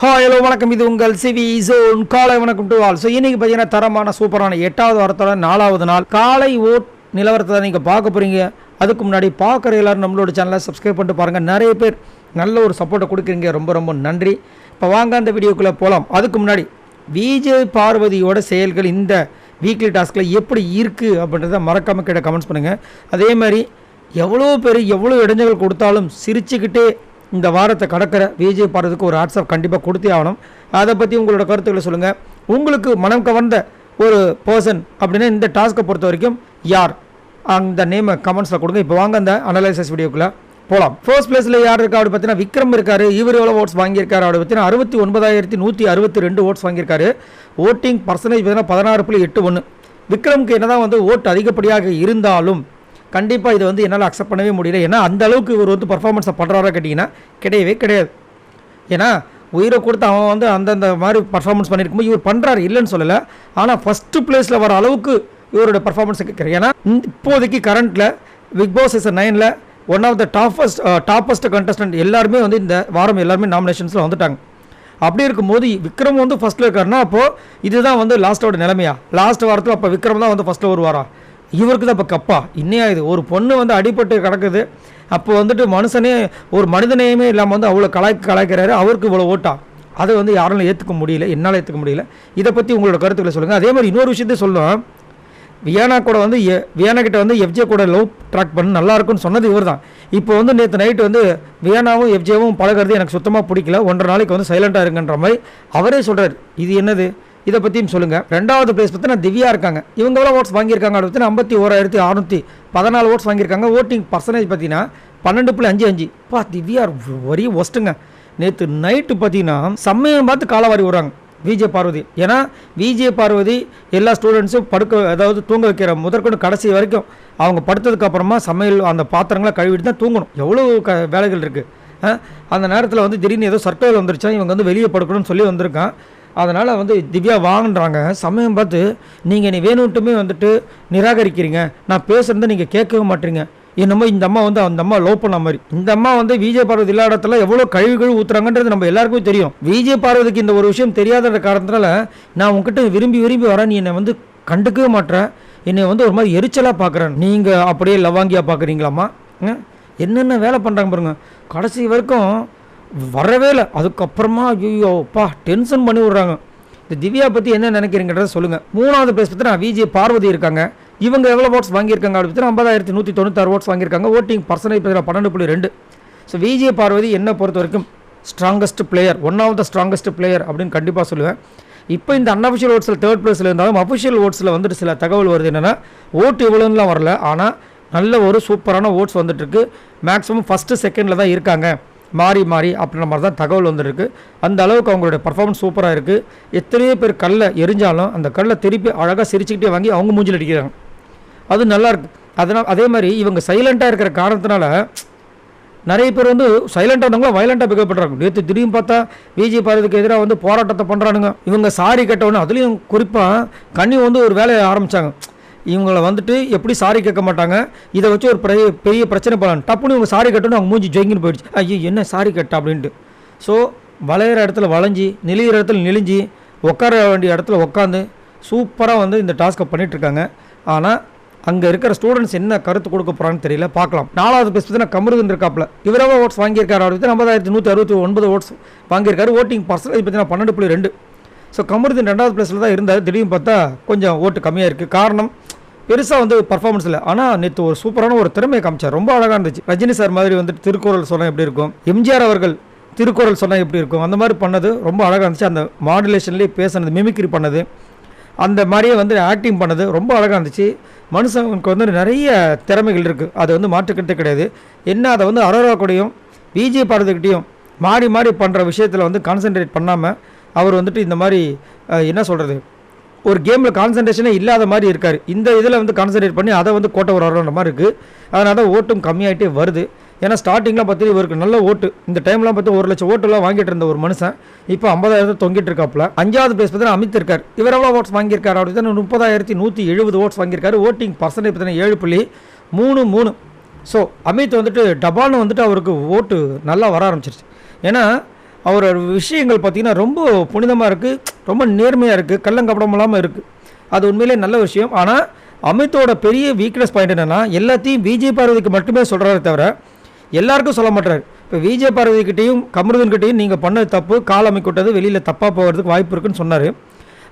Hi hello வணக்கம், இது உங்கள் சிவி ஜோன். காலை வணக்கம் டு ஆல். ஸோ இன்றைக்கி பார்த்தீங்கன்னா தரமான சூப்பரான 8வது வாரத்தோட 4வது நாள் காலை ஓட் நிலவரத்தை தான் நீங்கள் பார்க்க போகிறீங்க. அதுக்கு முன்னாடி பார்க்குற எல்லோரும் நம்மளோட சேனலை சப்ஸ்கிரைப் பண்ணிட்டு பாருங்கள். நிறைய பேர் நல்ல ஒரு சப்போர்ட்டை கொடுக்குறீங்க, ரொம்ப ரொம்ப நன்றி. இப்போ வாங்க அந்த வீடியோக்குள்ளே போகலாம். அதுக்கு முன்னாடி விஜய் பார்வதியோட செயல்கள் இந்த வீக்லி டாஸ்கில் எப்படி இருக்குது அப்படின்றத மறக்காமல் கேட்ட கமெண்ட்ஸ் பண்ணுங்கள். அதே மாதிரி எவ்வளோ பேர் எவ்வளோ இடைஞ்சல்கள் கொடுத்தாலும் சிரிச்சுக்கிட்டே இந்த வாரத்தை கடக்கிற விஜய் பார்வதிக்கு ஒரு வாட்ஸ்அப் கண்டிப்பாக கொடுத்தே ஆகணும். அதை பற்றி உங்களோட கருத்துக்களை சொல்லுங்கள். உங்களுக்கு மனம் கவர்ந்த ஒரு பர்சன் அப்படின்னா இந்த டாஸ்க்கை பொறுத்த வரைக்கும் யார், அந்த நேமை கமெண்ட்ஸில் கொடுங்க. இப்போ வாங்க அந்த அனலைசஸ் வீடியோக்குள்ளே போகலாம். ஃபர்ஸ்ட் பிளேஸில் யார் இருக்கா அப்படி பார்த்தீங்கன்னா விக்ரம் இருக்காரு. இவர் எவ்வளோ ஓட்ஸ் வாங்கியிருக்காரு அப்படி பார்த்தீங்கன்னா 69,162 ஓட்ஸ் வாங்கியிருக்காரு. ஓட்டிங் பர்சன்டேஜ் பார்த்தீங்கன்னா 16.81. விக்ரமுக்கு என்ன தான் ஓட்டு அதிகப்படியாக இருந்தாலும் கண்டிப்பாக இதை என்னால் அக்செப்ட் பண்ணவே முடியல. ஏன்னா அந்த அளவுக்கு இவர் பர்ஃபார்மன்ஸை பண்ணுறாரா கேட்டிங்கன்னா கிடையவே கிடையாது. ஏன்னா உயிரை கொடுத்து அவன் அந்தந்த மாதிரி பர்ஃபார்மன்ஸ் பண்ணியிருக்கும்போது இவர் பண்ணுறாரு, இல்லைன்னு சொல்லலை. ஆனால் ஃபஸ்ட்டு பிளேஸில் வர அளவுக்கு இவரோட பர்ஃபார்மன்ஸை கேட்குறேன். ஏன்னா இப்போதைக்கு கரண்ட்டில் பிக் பாஸ் சீசன் 9ல் one of the toppest contestant எல்லாருமே இந்த வாரம் எல்லாருமே நாமினேஷன்ஸில் வந்துட்டாங்க. அப்படி இருக்கும்போது விக்ரம் ஃபஸ்ட்டில் இருக்காருன்னா அப்போது இதுதான் லாஸ்ட்டோட நிலைமையா? லாஸ்ட் வாரத்தில் அப்போ விக்ரம் தான் ஃபஸ்ட்டில் வருவாரா? இவருக்கு தான் இப்போ கப்பா இன்னையா? இது ஒரு பொண்ணு அடிபட்டு கிடக்குது, அப்போ மனுஷனே ஒரு மனிதனையுமே இல்லாமல் அவ்வளோ கலாய்க்கிறாரு, அவருக்கு இவ்வளோ ஓட்டா? அதை யாராலும் ஏற்றுக்க முடியல, என்னால் ஏற்றுக்க முடியல. இதை பற்றி உங்களோட கருத்துக்களை சொல்லுங்கள். அதே மாதிரி இன்னொரு விஷயத்தையும் சொல்லணும். வியானா கூட வியானா கிட்ட எஃப்ஜே கூட லவ் ட்ராக் பண்ணி நல்லாயிருக்குன்னு சொன்னது இவர் தான். இப்போ நேற்று நைட்டு வியானாவும் எஃப்ஜேவும் பழகிறது எனக்கு சுத்தமாக பிடிக்கல, 1.5 நாளைக்கு சைலண்ட்டாக இருங்கன்ற மாதிரி அவரே சொல்கிறார். இது என்னது? இதை பற்றியும் சொல்லுங்கள். 2வது பிளேஸ் பார்த்தீங்கன்னா திவ்யா இருக்காங்க. இவங்க எவ்வளோ ஓட்ஸ் வாங்கியிருக்காங்க அப்படின்னு 51,614 ஓட்ஸ் வாங்கியிருக்காங்க. ஓட்டிங் பர்சன்டேஜ் பார்த்தீங்கன்னா 12.55. திவ்யா வரி ஒஸ்ட்டுங்க. நேற்று நைட்டு பார்த்தீங்கன்னா செம்மையை பார்த்து காலவாரி விடுறாங்க விஜய் பார்வதி. ஏன்னா விஜய் பார்வதி எல்லா ஸ்டூடெண்ட்ஸும் அதாவது தூங்க வைக்கிற முதற்கொண்டு கடைசி வரைக்கும் அவங்க படுத்ததுக்கப்புறமா சமையல் அந்த பாத்திரங்களை கழுவிட்டு தான் தூங்கணும். எவ்வளோ வேலைகள் இருக்குது. அந்த நேரத்தில் திடீர்னு ஏதோ சர்க்கல் வந்துருச்சா, இவங்க வெளியே படுக்கணும்னு சொல்லி வந்திருக்கான். அதனால் திவ்யா வாங்குன்றாங்க. சமயம் பார்த்து நீங்கள் நீ வேணும்ட்டுமே நிராகரிக்கிறீங்க, நான் பேசுகிறத நீங்கள் கேட்கவே மாட்டீங்க. என்னமோ இந்த அம்மா அந்த அம்மா லோ பண்ண மாதிரி. இந்த அம்மா விஜய் பார்வதி இல்லாத இடத்துல எவ்வளோ கழிவுகள் ஊற்றுறாங்கன்றது நம்ம எல்லாருக்குமே தெரியும். விஜய் பார்வதிக்கு இந்த ஒரு விஷயம் தெரியாத காரணத்தினால நான் உங்ககிட்ட விரும்பி வரேன், நீ என்னை கண்டுக்கவே மாட்டேன், என்னை ஒரு மாதிரி எரிச்சலாக பார்க்குறேன், நீங்கள் அப்படியே லவாங்கியாக பார்க்குறீங்களாம்மா? என்னென்ன வேலை பண்ணுறாங்க பாருங்க, கடைசி வரைக்கும் வரவே இல்லை. அதுக்கப்புறமா ஐயோப்பா டென்ஷன் பண்ணி விட்றாங்க. இந்த திவ்யா பற்றி என்ன நினைக்கிறீங்கிறத சொல்லுங்கள். 3வது பிளேஸ் பற்றி நான் விஜய் பார்வதி இருக்காங்க. இவங்க எவ்வளோ ஓட்ஸ் வாங்கியிருக்காங்க அப்படின்னு 50,196 ஓட்ஸ் வாங்கியிருக்காங்க. Voting percentage 12.2. So Vijay Parvathi என்னை பொறுத்த வரைக்கும் strongest player, one of the strongest player அப்படின்னு கண்டிப்பாக சொல்லுவேன். இப்போ இந்த அன்அஃபிஷியல் ஓட்ஸில் 3rd பிளேஸில் இருந்தாலும் அஃபிஷியல் ஓட்ஸில் சில தகவல் வருது. என்னென்னா ஓட்டு இவ்வளோலாம் வரல, ஆனால் நல்ல ஒரு சூப்பரான ஓட்ஸ் வந்துட்டுருக்கு. மேக்ஸிமம் ஃபஸ்ட்டு செகண்டில் தான் இருக்காங்க, மாறி அப்படின்ற மாதிரி தான் தகவல் வந்துருக்கு. அந்த அளவுக்கு அவங்களுடைய பர்ஃபார்மன்ஸ் சூப்பராக இருக்குது. எத்தனையோ பேர் கல்லை எரிஞ்சாலும் அந்த கல்லை திருப்பி அழகாக சிரிச்சுக்கிட்டே வாங்கி அவங்க மூஞ்சில் அடிக்கிறாங்க, அது நல்லாயிருக்கு. அதே மாதிரி இவங்க சைலண்ட்டாக இருக்கிற காரணத்தினால நிறைய பேர் சைலண்ட்டாக இருந்தவங்களும் வயலண்ட்டாக பிகேவ் பண்ணுறாங்க. நேற்று திடீர்னு பார்த்தா விஜய் பார்வதிக்கு எதிராக போராட்டத்தை பண்ணுறானுங்க. இவங்க சாரி கேட்டவொன்னே அதுலேயும் குறிப்பாக கண்ணி ஒரு வேலையை ஆரம்பித்தாங்க. இவங்களை எப்படி சாரி கேட்க மாட்டாங்க, இதை வச்சு ஒரு பெரிய பிரச்சனை பண்ணலாம். டப்புன்னு இவங்க சாரி கட்டணும், அவங்க மூஞ்சி ஜொங்கின்னு போயிடுச்சு. ஐயோ என்ன சாரி கட்ட அப்படின்ட்டு. ஸோ வளையிற இடத்துல வளைஞ்சி, நெளிகிற இடத்துல நெளிஞ்சி, உட்கார வேண்டிய இடத்துல உட்காந்து சூப்பராக இந்த டாஸ்க்கை பண்ணிகிட்ருக்காங்க. ஆனால் அங்கே இருக்கிற ஸ்டூடெண்ட்ஸ் என்ன கருத்து கொடுக்க போகிறான்னு தெரியல, பார்க்கலாம். 4வது பிளேஸ் பார்த்தீங்கன்னா கமருதன் இருக்காப்புல. இவராக ஓட்ஸ் வாங்கியிருக்காரு அப்படின்னு 50,169 ஓட்ஸ் வாங்கியிருக்காரு. ஓட்டிங் பர்சன்டேஜ் பார்த்தீங்கன்னா 12.2. ஸோ கமருதன் 2வது பிளேஸில் தான் இருந்தார். திடீர்னு பார்த்தா கொஞ்சம் ஓட்டு கம்மியாக இருக்குது. காரணம் பெருசாக பர்ஃபார்மன்ஸ் இல்லை, ஆனால் நேற்று ஒரு சூப்பரான ஒரு திறமையை காமிச்சார், ரொம்ப அழகாக இருந்துச்சு. ரஜினி சார் மாதிரி திருக்குறள் சொன்னால் எப்படி இருக்கும், எம்ஜிஆர் அவர்கள் திருக்குறள் சொன்னால் எப்படி இருக்கும், அந்த மாதிரி பண்ணது ரொம்ப அழகாக இருந்துச்சு. அந்த மாடுலேஷன்லேயே பேசுனது, மிமிக்ரி பண்ணது, அந்த மாதிரியே ஆக்டிங் பண்ணது ரொம்ப அழகாக இருந்துச்சு. மனுஷனுக்கு நிறைய திறமைகள் இருக்குது, அது மாற்றுக்கிட்டே கிடையாது. என்ன அதை அரோரா கூடயும் விஜய் பார்வதிக்கிட்டையும் மாறி பண்ணுற விஷயத்தில் கான்சென்ட்ரேட் பண்ணாமல் அவர் இந்த மாதிரி என்ன சொல்கிறது, ஒரு கேமில் கான்சன்ட்ரேஷனே இல்லாத மாதிரி இருக்கார். இந்த இதில் கான்சன்ட்ரேட் பண்ணி அதை கோட்டை வர்ற மாதிரி இருக்குது. அதனால தான் ஓட்டும் கம்மியாகிட்டே வருது. ஏன்னா ஸ்டார்டிங்லாம் பார்த்து இவருக்கு நல்ல ஓட்டு, இந்த டைம்லாம் பார்த்து 1 லட்சம் ஓட்டுலாம் வாங்கிட்டு இருந்த ஒரு மனுஷன் இப்போ 50,000 தொங்கிட்டு இருக்காப்புல. 5வது பிளேஸ் பார்த்தீங்கன்னா அமித் இருக்கார். இவர் எவ்வளோ ஓட்ஸ் வாங்கியிருக்காரு அப்படின்னு 30,170 ஓட்ஸ் வாங்கியிருக்காரு. ஓட்டிங் பர்சன்டேஜ் பார்த்தீங்கன்னா 7.33. ஸோ அமித் டபால்னு அவருக்கு ஓட்டு நல்லா வர ஆரம்பிச்சிருச்சு. ஏன்னா அவரோட விஷயங்கள் பார்த்திங்கன்னா ரொம்ப புனிதமாக இருக்குது, ரொம்ப நேர்மையாக இருக்குது, கள்ளங்கப்படம் இல்லாமல் இருக்குது. அது உண்மையிலே நல்ல விஷயம். ஆனால் அமித்தோட பெரிய வீக்னஸ் பாயிண்ட் என்னென்னா, எல்லாத்தையும் விஜய் பார்வதிக்கு மட்டுமே சொல்கிறாரே தவிர எல்லாருக்கும் சொல்ல மாட்டார். இப்போ விஜய் பார்வதிக்கிட்டையும் கமருதன்கிட்டையும் நீங்கள் பண்ண தப்பு, கால் அமைக்கிட்டது வெளியில் தப்பாக போகிறதுக்கு வாய்ப்பு இருக்குன்னு சொன்னார்.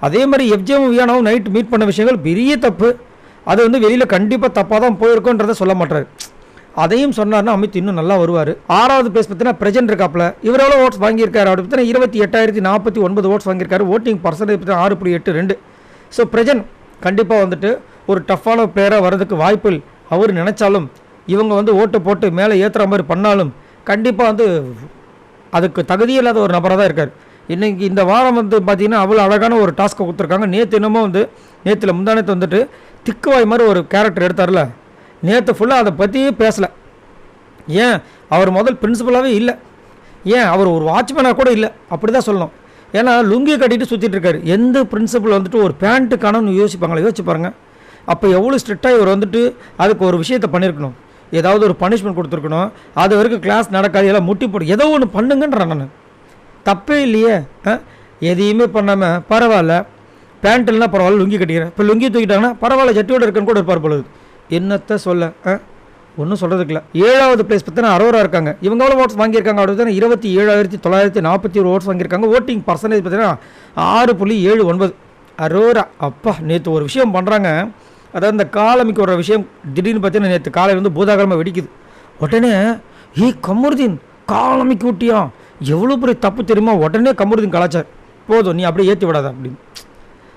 அதே மாதிரி எஃப்ஜேவும் வியானாவும் நைட் மீட் பண்ண விஷயங்கள் பெரிய தப்பு, அது வந்து வெளியில் கண்டிப்பாக தப்பாக தான் போயிருக்கோன்றதை சொல்ல மாட்டார். அதையும் சொன்னார்னா அமித் இன்னும் நல்லா வருவார். 6வது பிளேஸ் பார்த்தீங்கன்னா பிரஜன் இருக்காப்புல. இவர் எவ்வளோ ஓட்ஸ் வாங்கியிருக்காரு அப்படி பார்த்தீங்கன்னா 28,049 ஓட்ஸ் வாங்கியிருக்காரு. ஓட்டிங் பர்சன்டேஜ் பார்த்தீங்கன்னா 6.82. ஸோ பிரஜன் கண்டிப்பாக வந்துட்டு ஒரு டஃப்பான பிளேயராக வர்றதுக்கு வாய்ப்பில் அவர் நினச்சாலும், இவங்க வந்து ஓட்டு போட்டு மேலே ஏற்றுற மாதிரி பண்ணாலும் கண்டிப்பாக வந்து அதுக்கு தகுதியில்லாத ஒரு நபராக தான் இருக்கார். இன்றைக்கி இந்த வாரம் வந்து பார்த்திங்கன்னா அவ்வளோ அழகான ஒரு டாஸ்க்கை கொடுத்துருக்காங்க. நேற்று என்னமோ வந்து நேற்றுல முந்தானத்து வந்துட்டு திக்குவாய் மாதிரி ஒரு கேரக்டர் எடுத்தார்ல, நேற்று ஃபுல்லாக அதை பற்றியே பேசலை. ஏன் அவர் முதல் பிரின்சிபலாகவே இல்லை, ஏன் அவர் ஒரு வாட்ச்மேனாக கூட இல்லை அப்படி தான் சொல்லணும். ஏன்னா லுங்கி கட்டிட்டு சுற்றிட்டு இருக்காரு. எந்த பிரின்சிபல் வந்துட்டு ஒரு பேண்ட்டுக்கானு யோசிப்பாங்களே, யோசிச்சு பாருங்கள். அப்போ எவ்வளோ ஸ்ட்ரிக்டாக இவர் வந்துட்டு அதுக்கு ஒரு விஷயத்தை பண்ணியிருக்கணும், ஏதாவது ஒரு பனிஷ்மெண்ட் கொடுத்துருக்கணும். அது வரைக்கும் கிளாஸ் நடக்காது, எல்லாம் முட்டி போட்டு ஏதோ ஒன்று பண்ணுங்கன்றான். நான் தப்பே இல்லையே, எதையுமே பண்ணாமல் பரவாயில்ல, பேண்ட் இல்லைனா பரவாயில்ல லுங்கி கட்டிக்கிறேன், இப்போ லுங்கி தூக்கிட்டாங்கன்னா பரவாயில்ல ஜட்டியோடு இருக்குன்னு கூட இருப்பார் பொழுது. என்னத்தை சொல்ல, ஒன்றும் சொல்கிறதுக்கு இல்லை. 7வது பிளேஸ் பார்த்தீங்கன்னா அரோரா இருக்காங்க. இவங்க எவ்வளோ ஓட்ஸ் வாங்கியிருக்காங்க அப்படி பார்த்தீங்கன்னா 27,941 ஓட்ஸ் வாங்கியிருக்காங்க. ஓட்டிங் பர்சன்டேஜ் பார்த்தீங்கன்னா 6.79. அரோரா அப்பா நேற்று ஒரு விஷயம் பண்ணுறாங்க. அதாவது இந்த காலமிக்கு ஒரு விஷயம் திடீர்னு பார்த்தீங்கன்னா நேற்று காலையில் வந்து பூதாகரமாக வெடிக்குது. உடனே கமருதீன் காலமிக்கு விட்டியா, எவ்வளோ பெரிய தப்பு தெரியுமா, உடனே கமருதீன் கலாச்சார் போதும் நீ அப்படியே ஏற்றி விடாத அப்படின்னு.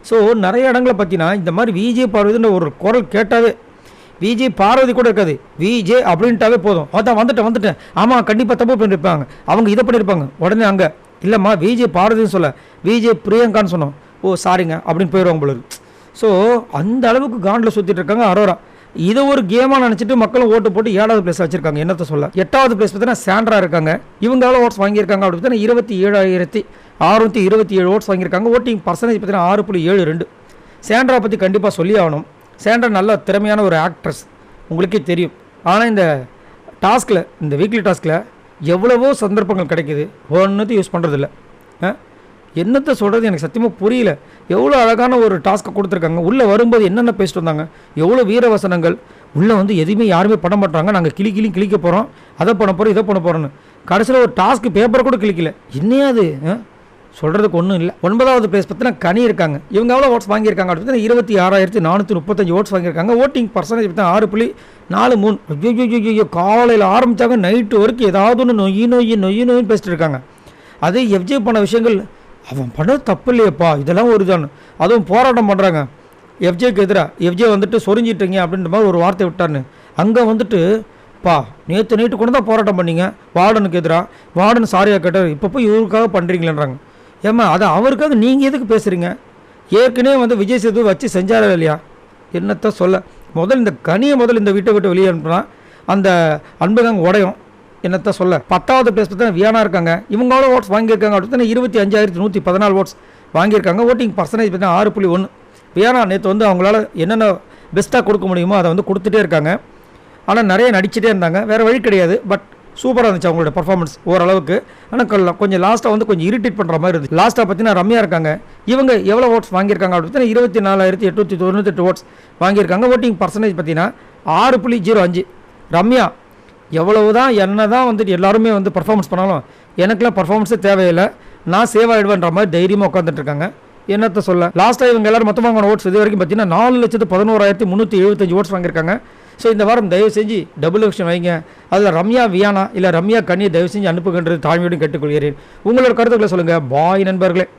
ஸோ நிறைய இடங்களை பார்த்தீங்கன்னா இந்த மாதிரி விஜய் பார்வதின்ற ஒரு குரல் கேட்டாவே, விஜய் பார்வதி கூட இருக்காது, விஜய் அப்படின்ட்டாவே போதும், அதான் வந்துட்டேன் ஆமாம் கண்டிப்பாக தப்பு பண்ணியிருப்பாங்க, அவங்க இதை பண்ணியிருப்பாங்க, உடனே அங்கே இல்லைம்மா விஜய் பார்வதின்னு சொல்ல விஜய் பிரியங்கான்னு சொன்னோம், ஓ சாரிங்க அப்படின்னு போயிடுவாங்க போல. ஸோ அந்த அளவுக்கு காண்டில் சுற்றிட்டு இருக்காங்க அரோரா. இதை ஒரு கேமாக நினச்சிட்டு மக்களும் ஓட்டு போட்டு 7வது பிளேஸ் வச்சுருக்காங்க. என்னத்தை சொல்ல. 8வது பிளேஸ் பார்த்தீங்கன்னா சாண்ட்ரா இருக்காங்க. இவங்க எவ்வளோ ஓட்ஸ் வாங்கியிருக்காங்க அப்படி பார்த்தீங்கன்னா 27,627 ஓட்ஸ் வாங்கியிருக்காங்க. ஓட்டிங் பர்சன்டேஜ் பார்த்தீங்கன்னா 6.72. சாண்ட்ரா பற்றி கண்டிப்பாக சொல்லி ஆகணும். சாண்ட்ரா நல்ல திறமையான ஒரு ஆக்ட்ரஸ், உங்களுக்கே தெரியும். ஆனால் இந்த டாஸ்கில், இந்த வீக்லி டாஸ்கில் எவ்வளவோ சந்தர்ப்பங்கள் கிடைக்கிது, ஒன்றுத்தையும் யூஸ் பண்ணுறதில்ல. என்னத்தை சொல்கிறது எனக்கு சத்தியமாக புரியல. எவ்வளோ அழகான ஒரு டாஸ்க்கை கொடுத்துருக்காங்க. உள்ளே வரும்போது என்னென்ன பேசிட்டு வந்தாங்க, எவ்வளோ வீரவசனங்கள். உள்ளே வந்து எதுவுமே யாருமே பண்ண மாட்டாங்க, நாங்கள் கிளிக்க போகிறோம், அதை பண்ண போகிறோம், இதை பண்ண போகிறோன்னு. கடைசியில் ஒரு டாஸ்க்கு பேப்பரை கூட கிளிக்கல. என்னையாது சொல்கிறதுக்கு ஒன்றும் இல்லை. 9வது பிளேஸ் பார்த்தீங்கன்னா கனி இருக்காங்க. இவங்க எவ்வளோ ஓட்ஸ் வாங்கியிருக்காங்க அப்படின்னு 26,435 ஓட்ஸ் வாங்கியிருக்காங்க. ஓட்டிங் பர்சன்டேஜ் பார்த்தீங்கன்னா 6.43. ஐயோ காலையில் ஆரம்பித்தாங்க நைட்டு வரைக்கும் ஏதாவது ஒன்று நொய்யின்னு பேசிட்டு இருக்காங்க. அதே எஃப்ஜே பண்ண விஷயங்கள் அவன் பண்ணது தப்பு இல்லையப்பா, இதெல்லாம் ஒரு இதானு அதுவும் போராட்டம் பண்ணுறாங்க எஃப்ஜேக்கு எதிராக. எஃப்ஜே வந்துட்டு சொரிஞ்சிட்டீங்க அப்படின்ற மாதிரி ஒரு வார்த்தை விட்டார்னு. அங்கே வந்துட்டு பா நேற்று நைட்டு கூட தான் போராட்டம் பண்ணிங்க வார்டனுக்கு எதிராக, வார்டன் சாரியாக கேட்டார், இப்போ போய் இவருக்காக பண்ணுறீங்களேன்றாங்க. ஏம்மா அதை அவருக்காக நீங்கள் எதுக்கு பேசுகிறீங்க, ஏற்கனவே வந்து விஜய் சேது வச்சு செஞ்சாரா இல்லையா, என்னத்தை சொல்ல. இந்த கனியை இந்த வீட்டை விட்டு வெளியே அனுப்புனா அந்த அன்புதாங்க உடையும், என்னத்தை சொல்ல. 10வது பிளேஸ் பார்த்தீங்கன்னா வியானா இருக்காங்க. இவங்களோட ஓட்ஸ் வாங்கியிருக்காங்க அப்படின்னு 25,114 ஓட்ஸ் வாங்கியிருக்காங்க. ஓட்டிங் பர்சன்டேஜ் பார்த்தீங்கன்னா 6.1. வியானா நேற்று வந்து அவங்களால என்னென்ன பெஸ்ட்டாக கொடுக்க முடியுமோ அதை வந்து கொடுத்துட்டே இருக்காங்க. ஆனால் நிறைய நடிச்சுட்டே இருந்தாங்க, வேறு வழி கிடையாது. பட் சூப்பராக இருந்துச்சு அவங்களோட பர்ஃபார்மன்ஸ் ஓரளவுக்கு. ஆனால் கொஞ்சம் லாஸ்ட்டாக வந்து கொஞ்சம் இரிட்டேட் பண்ணுற மாதிரி இருந்துச்சு. லாஸ்ட்டாக பார்த்தீங்கன்னா ரம்யா இருக்காங்க. இவங்க எவ்வளோ ஓட்ஸ் வாங்கியிருக்காங்க அப்படின்னு 24,898 ஓட்ஸ் வாங்கியிருக்காங்க. ஓட்டிங் பர்சன்டேஜ் பார்த்தீங்கன்னா 6.05. ரம்யா எவ்வளவு தான் என்ன தான் வந்துட்டு எல்லாருமே வந்து பர்ஃபார்மன்ஸ் பண்ணாலும் எனக்குலாம் பர்ஃபார்மன்ஸே தேவையில்லை, நான் சேவ் ஆகிடுவேன்ற மாதிரி தைரியமாக உட்காந்துட்டு இருக்காங்க. என்னத்தை சொல்ல. லாஸ்ட்டாக இவங்க எல்லாரும் மொத்தமாக ஓட்ஸ் இது வரைக்கும் பார்த்தீங்கன்னா 4,11,375 ஓட்ஸ் வாங்கியிருக்காங்க. ஸோ இந்த வாரம் தயவு செஞ்சு டபுள் எலெக்ஷன் வைங்க. அதில் ரம்யா வியானா இல்லை ரம்யா கனியை தயவு செஞ்சு அனுப்புகின்றது தாழ்மையோடு கேட்டுக்கொள்கிறேன். உங்களோட கருத்துக்களை சொல்லுங்கள். பாய் நண்பர்களே.